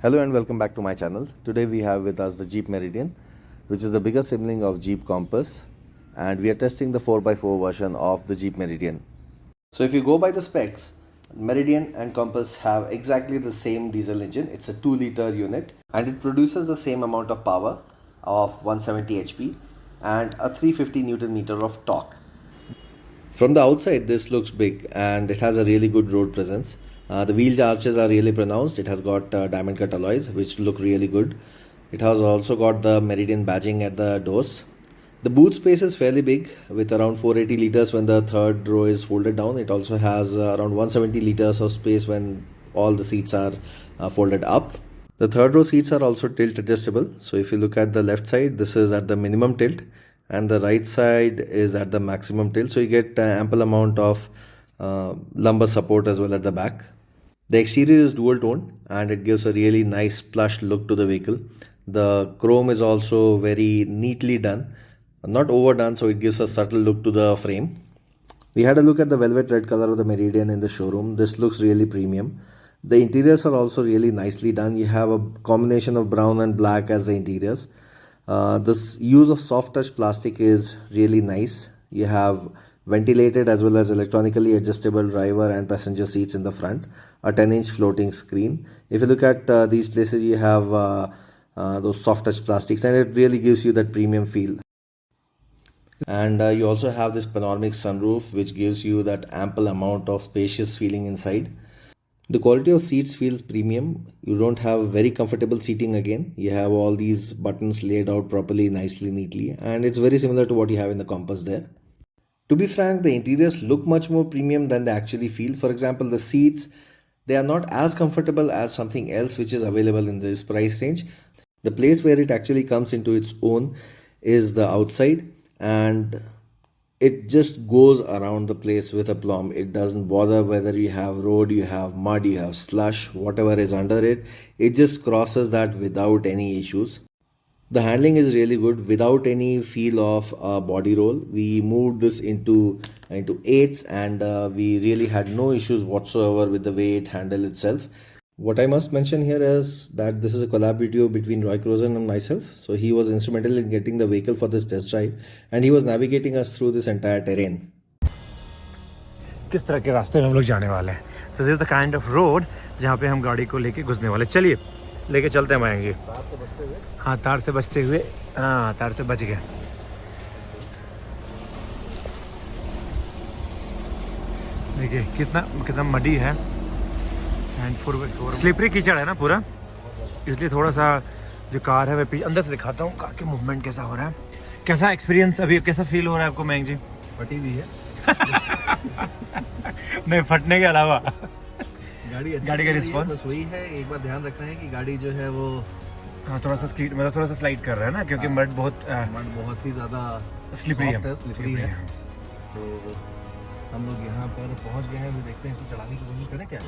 Hello and welcome back to my channel. Today we have with us the Jeep Meridian, which is the biggest sibling of Jeep Compass, and we are testing the 4x4 version of the Jeep Meridian. So if you go by the specs, Meridian and Compass have exactly the same diesel engine. It's a 2-liter unit and it produces the same amount of power of 170 HP and a 350 Newton meter of torque. From the outside, this looks big and it has a really good road presence. The wheel arches are really pronounced. It has got diamond cut alloys which look really good. It has also got the Meridian badging at the doors. The boot space is fairly big with around 480 liters when the third row is folded down. It also has around 170 liters of space when all the seats are folded up. The third row seats are also tilt adjustable. So if you look at the left side, this is at the minimum tilt and the right side is at the maximum tilt. So you get ample amount of lumbar support as well at the back. The exterior is dual tone and it gives a really nice plush look to the vehicle. The chrome is also very neatly done, not overdone, so it gives a subtle look to the frame. We had a look at the velvet red color of the Meridian in the showroom. This looks really premium. The interiors are also really nicely done. You have a combination of brown and black as the interiors. This use of soft touch plastic is really nice. You have ventilated as well as electronically adjustable driver and passenger seats in the front, a 10-inch floating screen. If you look at these places, you have those soft touch plastics and it really gives you that premium feel. And you also have this panoramic sunroof which gives you that ample amount of spacious feeling inside. The quality of seats feels premium. You don't have very comfortable seating again. You have all these buttons laid out properly, nicely, neatly, and it's very similar to what you have in the Compass there. To be frank, the interiors look much more premium than they actually feel. For example, the seats, they are not as comfortable as something else which is available in this price range. The place where it actually comes into its own is the outside, and it just goes around the place with aplomb. It doesn't bother whether you have road, you have mud, you have slush, whatever is under it. It just crosses that without any issues. The handling is really good without any feel of a body roll. We moved this into 8s and we really had no issues whatsoever with the way it handled itself. What I must mention here is that this is a collab video between Roy Crozen and myself. So he was instrumental in getting the vehicle for this test drive and he was navigating us through this entire terrain. किस तरह के रास्ते में हम लोग जाने वाले हैं? So this is the kind of road जहाँ पे हम गाड़ी को लेके घुसने वाले. चलिए लेके चलते हैं मयंक जी. हाँ, तार से बचते हुए. हाँ, तार से बच गए. देखिए कितना मडी है एंड स्लिपरी कीचड़ है ना पूरा, इसलिए थोड़ा सा जो कार है मैं अंदर से दिखाता हूँ कार के मूवमेंट कैसा हो रहा है. कैसा एक्सपीरियंस अभी, कैसा फील हो रहा है आपको मयंक जी? फटी हुई है. नहीं, फटने के अलावा गाड़ी का रिस्पॉन्स बस वही है. एक बार ध्यान रखना है कि गाड़ी जो है वो थोड़ा सा स्लाइड कर रहा है ना, क्योंकि मड बहुत ही ज़्यादा स्लिपरी है. तो हम लोग यहाँ पर पहुँच गए हैं. देखते हैं इसको चलाने की कोशिश करें क्या.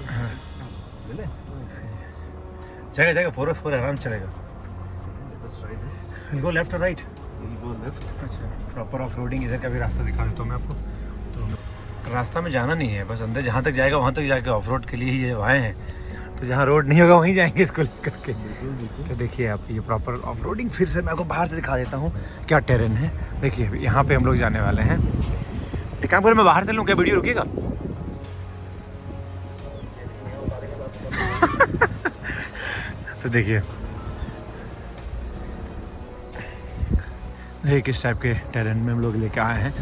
ले चलेगा 404 आराम चलेगा. गो लेफ्ट और राइट. अच्छा, प्रॉपर ऑफ रोडिंग इधर का भी रास्ता दिखा देता हूँ मैं आपको. तो रास्ता में जाना नहीं है, बस अंदर जहाँ तक जाएगा वहाँ तक जाके ऑफ रोड के लिए ही आए हैं. तो जहाँ रोड नहीं होगा वहीं जाएंगे इसको लेकर के. तो देखिए आप, ये प्रॉपर ऑफ रोडिंग. फिर से मैं आपको बाहर से दिखा देता हूँ क्या टेरेन है. देखिए यहाँ पे हम लोग जाने वाले हैं. एक काम करें, मैं बाहर से लूँ क्या? वीडियो रुकेगा? तो देखिए किस टाइप के टेरेन में हम लोग लेके आए हैं.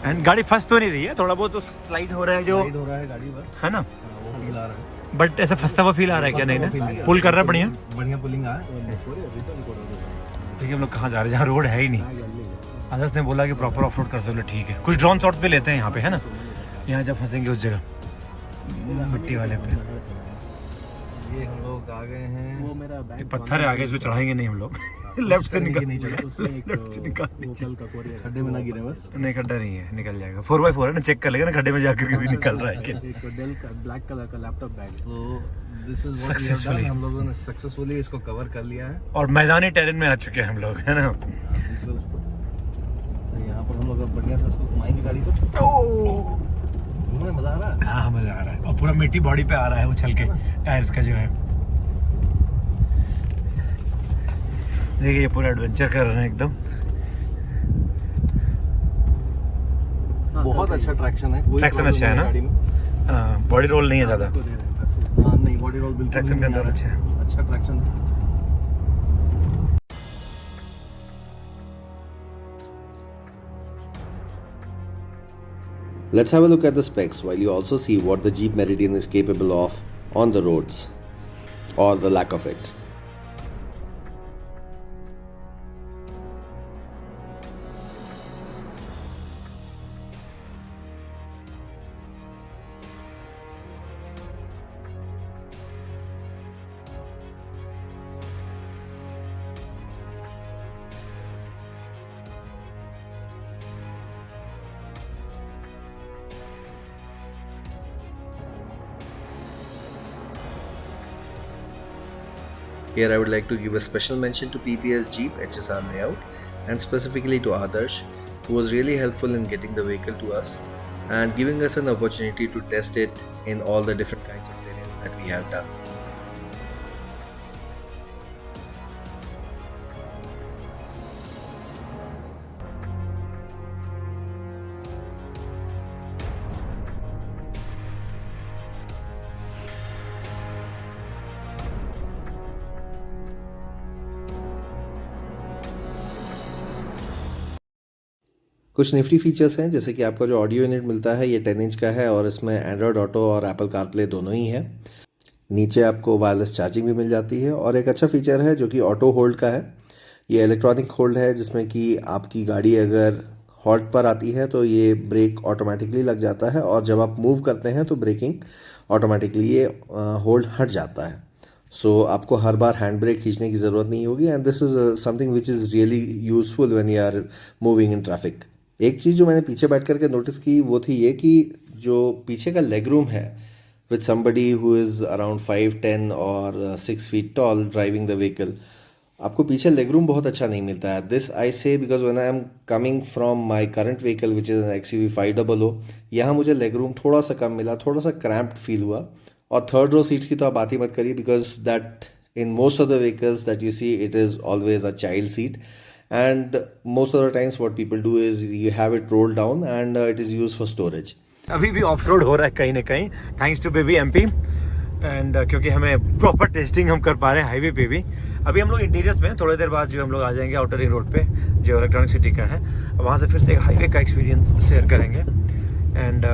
एंड गाड़ी फंस तो नहीं रही है, थोड़ा बहुत तो स्लाइड हो रहा है, जो हो रहा है गाड़ी बस, है ना. वो फील आ रहा है, बट ऐसा फंसता हुआ फील आ रहा है क्या? नहीं ना, पुल कर रहा है बढ़िया पुलिंग आ रहा है. देखिए हम लोग कहाँ जा रहे हैं जहाँ रोड है ही नहीं. आदर्श ने बोला कि प्रॉपर ऑफ रोड कर सकते. ठीक है, कुछ ड्रोन शॉट्स पे लेते हैं यहाँ पे, है ना. यहाँ जब फंसेंगे उस जगह मिट्टी वाले पे. ये हम लोग आ गए हैं. वो मेरा एक पत्थर है आगे, इसमें चढ़ाएंगे नहीं हम लोग. लेफ्ट से निकल नहीं चढ़ा, उसमें एक लेफ्ट से निकाल. खड्डे में ना गिरे बस. नहीं, खड्डा नहीं है, निकल जाएगा. 4x4 है ना, चेक कर लेगा ना खड्डे में जाकर के भी निकल रहा है क्या. एक डेल का ब्लैक कलर का laptop bag. So this is what we have done. हम लोगों ने सक्सेसफुली इसको कवर कर लिया है और मैदानी टेरेन में आ चुके हैं हम लोग, है ना. यहाँ पर हम लोग बढ़िया से इसको घुमाएंगे गाड़ी को. घूमने मजा आ रहा है. हाँ, मजा आ रहा है. और पूरा मिट्टी बॉडी पे आ रहा है उछल के, टायर्स का जो है. देखिए ये पूरा एडवेंचर कर रहे हैं एकदम। बहुत अच्छा ट्रैक्शन है, कोई ट्रैक्शन problem अच्छा है नहीं ना? गाड़ी में। बॉडी रोल नहीं है ज़्यादा। हाँ नहीं, बॉडी रोल बिल्कुल ट्रैक्शन नहीं कंट्रोल आ रहा अच्छा है। अच्छा traction. Let's have a look at the specs while you also see what the Jeep Meridian is capable of on the roads, or the lack of it. Here I would like to give a special mention to PPS Jeep HSR layout and specifically to Adarsh, who was really helpful in getting the vehicle to us and giving us an opportunity to test it in all the different kinds of terrains that we have done. कुछ Nifty features हैं, जैसे कि आपका जो audio unit मिलता है ये 10 inch का है और इसमें एंड्रॉयड ऑटो और एप्पल कारप्ले दोनों ही है। नीचे आपको वायरलेस चार्जिंग भी मिल जाती है और एक अच्छा फीचर है जो कि ऑटो होल्ड का है। ये इलेक्ट्रॉनिक होल्ड है जिसमें कि आपकी गाड़ी अगर हॉल्ट पर आती है तो ये ब्रेक ऑटोमेटिकली लग जाता है और जब आप मूव करते हैं तो ब्रेकिंग ऑटोमेटिकली ये होल्ड हट जाता है। सो आपको हर बार हैंड ब्रेक खींचने की ज़रूरत नहीं होगी and this is something which is really useful when you are moving in traffic. एक चीज़ जो मैंने पीछे बैठ करके नोटिस की वो थी ये कि जो पीछे का लेग रूम है with somebody who is around 5'10" और 6 feet tall driving the vehicle, आपको पीछे लेग रूम बहुत अच्छा नहीं मिलता है। दिस आई से because when I am coming from my current vehicle which is an XUV 500, यहाँ मुझे लेग रूम थोड़ा सा कम मिला, थोड़ा सा क्रैम्प्ड फील हुआ। और थर्ड रो सीट्स की तो आप बात ही मत करिए because that in most of the vehicles that you see it is always a child seat and most of the times what people do is you have it rolled down and it is used for storage. अभी भी of road हो रहा है कहीं ना कहीं, thanks to baby MP and क्योंकि हमें प्रॉपर टेस्टिंग हम कर पा रहे हैं हाईवे पे भी। अभी हम लोग इंटीरियर्स में हैं, थोड़ी देर बाद जो हम लोग आ जाएंगे आउटर रिंग रोड पे जो इलेक्ट्रॉनिक सिटी का है, वहाँ से फिर से एक हाईवे का एक्सपीरियंस शेयर करेंगे। एंड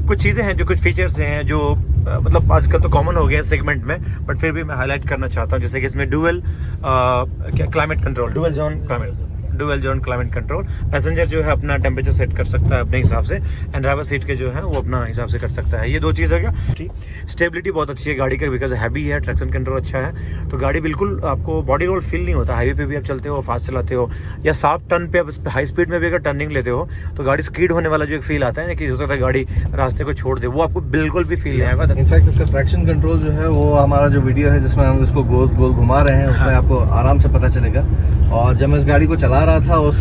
कुछ चीज़ें हैं जो कुछ फीचर्स हैं जो मतलब आजकल तो कॉमन हो गया है सेगमेंट में, बट फिर भी मैं हाईलाइट करना चाहता हूँ। जैसे कि इसमें dual climate control, dual zone climate control, passenger जो है अपना टेम्परेचर सेट कर सकता है अपने हिसाब से एंड ड्राइवर सीट के जो है वो अपना हिसाब से कर सकता है। ये दो चीज़ हो गया। स्टेबिलिटी बहुत अच्छी है गाड़ी का बिकॉज हैवी है, ट्रैक्शन कंट्रोल अच्छा है, तो गाड़ी बिल्कुल आपको बॉडी रोल फील नहीं होता। हाईवे पे भी आप चलते हो, फास्ट चलाते हो या शार्प टर्न पे आप हाई स्पीड में भी अगर टर्निंग लेते हो तो गाड़ी स्कीड होने वाला जो एक फील आता है ना कि हो सकता है गाड़ी रास्ते को छोड़ दे, वो आपको बिल्कुल भी फील नहीं आएगा। इनफैक्ट इसका ट्रैक्शन कंट्रोल जो है वो हमारा जो वीडियो है जिसमें हम इसको गोल गोल घुमा रहे हैं उसमें आपको आराम से पता चलेगा। और जब मैं इस गाड़ी को चला रहा था उस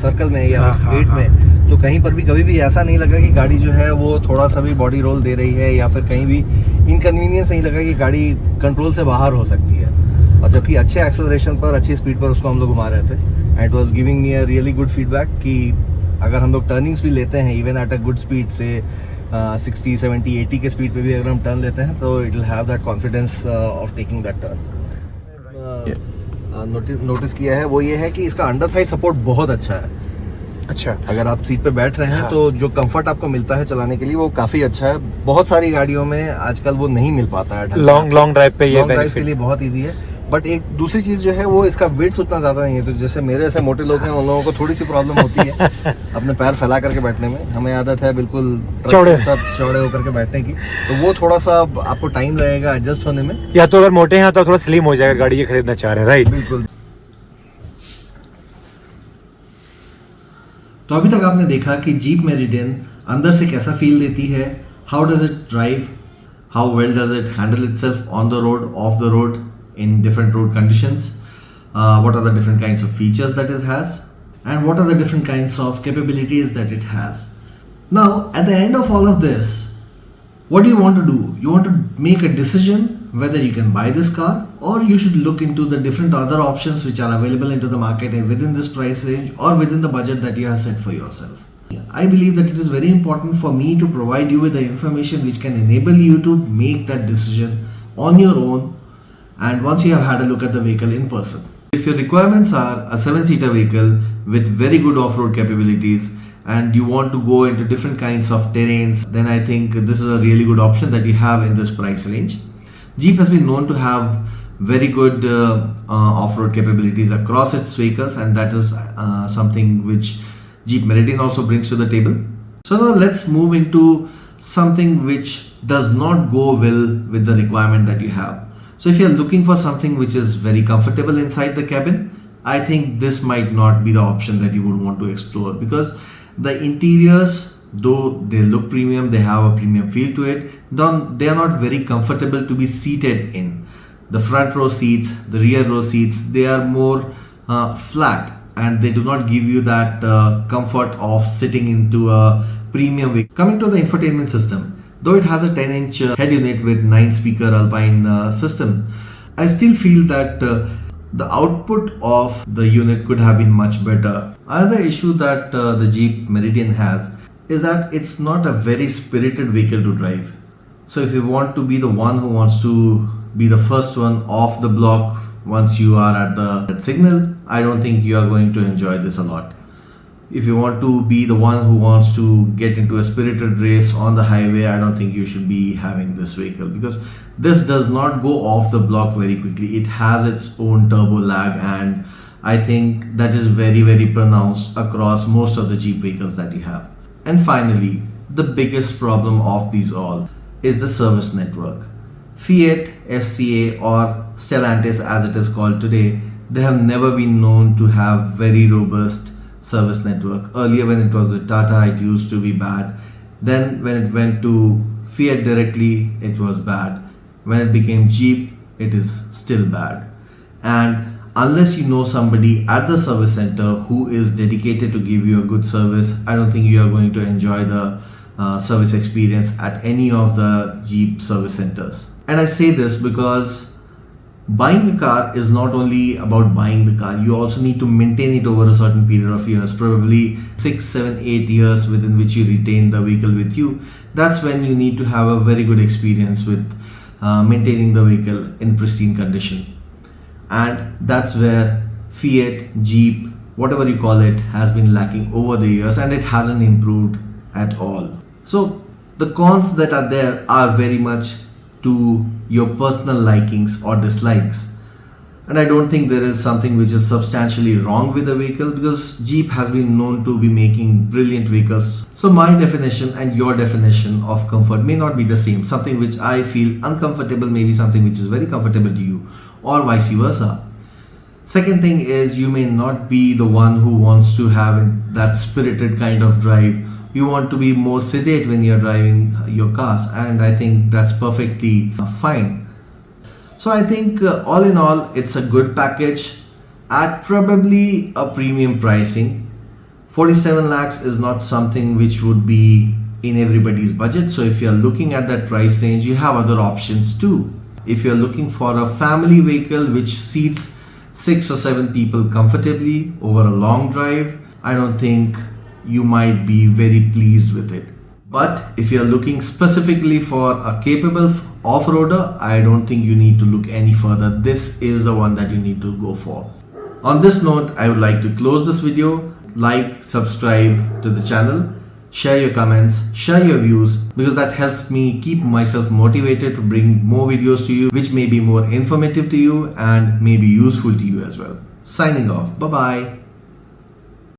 सर्कल में या उस गेट में, तो कहीं पर भी कभी भी ऐसा नहीं लगा कि गाड़ी जो है वो थोड़ा सा भी बॉडी रोल दे रही है या फिर कहीं भी इनकन्वीनियंस नहीं लगा कि गाड़ी कंट्रोल से बाहर हो सकती है। और जबकि अच्छे एक्सेलरेशन पर, अच्छी स्पीड पर उसको हम लोग घुमा रहे थे and it was giving me a really good feedback कि अगर हम लोग टर्निंग्स भी लेते हैं even at a good speed से 60, 70, 80 के स्पीड पे भी अगर हम टर्न लेते हैं तो it will have that confidence of taking that turn. Notice किया है वो ये है कि इसका अंडर थाई सपोर्ट बहुत अच्छा है। अच्छा, अगर आप सीट पे बैठ रहे हैं हाँ। तो जो कंफर्ट आपको मिलता है चलाने के लिए वो काफी अच्छा है। बहुत सारी गाड़ियों में आजकल वो नहीं मिल पाता है। लॉन्ग ड्राइव पे ये लॉन्ग ड्राइव के लिए बहुत इजी है। बट एक दूसरी चीज जो है वो इसका वेट उतना ज्यादा नहीं है, तो जैसे मेरे ऐसे मोटे लोग हैं उन लोगों को थोड़ी सी प्रॉब्लम होती है अपने पैर फैला करके बैठने में। हमें आदत है बिल्कुल चौड़े होकर के बैठने की, तो वो थोड़ा सा आपको टाइम लगेगा एडजस्ट होने में। या तो अगर मोटे हैं तो थोड़ा स्लिम हो जाएगा गाड़ी ये खरीदना चाह रहे हैं, राइट? बिल्कुल। तो अभी तक आपने देखा कि जीप मेरिडियन अंदर से कैसा फील देती है, how does it drive, how well does it handle itself on the road, of the road, in different road conditions, what are the different kinds of features that it has, and what are the different kinds of capabilities that it has. Now at the end of all of this, what do you want to do? You want to make a decision whether you can buy this car or you should look into the different other options which are available into the market and within this price range or within the budget that you have set for yourself. I believe that it is very important for me to provide you with the information which can enable you to make that decision on your own and once you have had a look at the vehicle in person. If your requirements are a 7-seater vehicle with very good off-road capabilities and you want to go into different kinds of terrains, then I think this is a really good option that you have in this price range. Jeep has been known to have very good off-road capabilities across its vehicles, and that is something which Jeep Meridian also brings to the table. So now let's move into something which does not go well with the requirement that you have. So if you're looking for something which is very comfortable inside the cabin, I think this might not be the option that you would want to explore, because the interiors, though they look premium, they have a premium feel to it, they are not very comfortable to be seated in. The front row seats, the rear row seats, they are more flat and they do not give you that comfort of sitting into a premium vehicle. Coming to the infotainment system, though it has a 10-inch head unit with 9-speaker Alpine system, I still feel that the output of the unit could have been much better. Another issue that the Jeep Meridian has is that it's not a very spirited vehicle to drive. So if you want to be the one who wants to be the first one off the block once you are at the signal, I don't think you are going to enjoy this a lot. If you want to be the one who wants to get into a spirited race on the highway, I don't think you should be having this vehicle, because this does not go off the block very quickly. It has its own turbo lag, and I think that is very, very pronounced across most of the Jeep vehicles that you have. And finally, the biggest problem of these all is the service network. Fiat, FCA or Stellantis as it is called today, they have never been known to have very robust service network. Earlier when it was with Tata, it used to be bad. Then when it went to Fiat directly, it was bad. When it became Jeep, it is still bad. And unless you know somebody at the service center who is dedicated to give you a good service, I don't think you are going to enjoy the service experience at any of the Jeep service centers. And I say this because buying a car is not only about buying the car, you also need to maintain it over a certain period of years, probably 6, 7, 8 years within which you retain the vehicle with you. That's when you need to have a very good experience with maintaining the vehicle in pristine condition. And that's where Fiat, Jeep, whatever you call it, has been lacking over the years, and it hasn't improved at all. So the cons that are there are very much to your personal likings or dislikes, and I don't think there is something which is substantially wrong with the vehicle, because Jeep has been known to be making brilliant vehicles. So my definition and your definition of comfort may not be the same. Something which I feel uncomfortable may be something which is very comfortable to you, or vice versa. Second thing is, you may not be the one who wants to have that spirited kind of drive. You want to be more sedate when you're driving your cars, and I think that's perfectly fine. So I think all in all, it's a good package at probably a premium pricing. 47 lakhs is not something which would be in everybody's budget. So if you're looking at that price range, you have other options too. If you're looking for a family vehicle which seats 6 or 7 people comfortably over a long drive, I don't think you might be very pleased with it. But if you're looking specifically for a capable off-roader, I don't think you need to look any further. This is the one that you need to go for. On this note, I would like to close this video. Like, subscribe to the channel, share your comments, share your views, because that helps me keep myself motivated to bring more videos to you which may be more informative to you and may be useful to you as well. Signing off. Bye-bye.